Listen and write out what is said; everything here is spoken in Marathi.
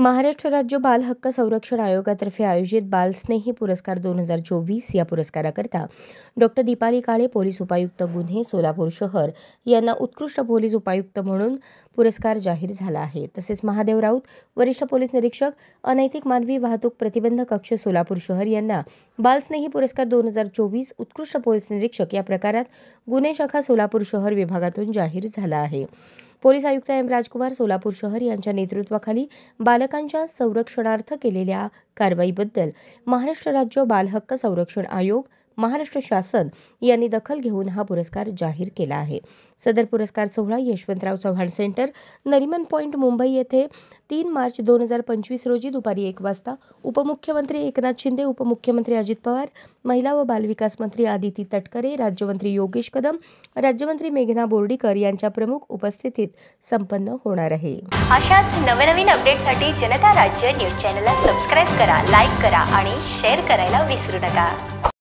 महाराष्ट्र राज्य बाल हक्क संरक्षण आयोगातर्फे आयोजित बालस्नेही पुरस्कार 2024 या पुरस्काराकरता डॉ. दीपाली काळे, पोलीस उपायुक्त गुन्हे, सोलापूर शहर यांना उत्कृष्ट पोलीस उपायुक्त म्हणून पुरस्कार जाहीर झाला आहे. तसेच महादेव राऊत, वरिष्ठ पोलीस निरीक्षक, अनैतिक मानवी वाहतूक प्रतिबंधक कक्ष सोलापूर शहर यांना बालस्नेही पुरस्कार 2024 उत्कृष्ट पोलीस निरीक्षक या प्रकारात गुन्हे शाखा सोलापूर शहर विभागातून जाहीर झाला आहे. पोलीस आयुक्त एम. राजकुमार, सोलापूर शहर यांच्या नेतृत्वाखाली बालकांच्या संरक्षणार्थ केलेल्या कारवाईबद्दल महाराष्ट्र राज्य बाल हक्क संरक्षण आयोग, महाराष्ट्र शासन यांनी दखल घेऊन हा पुरस्कार जाहीर केला आहे. सदर पुरस्कार सोहळा यशवंतराव चव्हाण सेंटर, नरिमन पॉइंट, मुंबई येथे 3 मार्च 2025 रोजी दुपारी 1 वाजता उपमुख्यमंत्री एकनाथ शिंदे, उपमुख्यमंत्री अजित पवार, महिला व बालविकास मंत्री आदिती तटकरे, राज्यमंत्री योगेश कदम, राज्यमंत्री मेघना बोर्डीकर यांच्या प्रमुख उपस्थितीत संपन्न होणार आहे. अशाच नवनवीन अपडेटसाठी जनता राज्य न्यूज चॅनलला सबस्क्राईब करा, लाईक करा आणि शेअर करायला विसरू नका.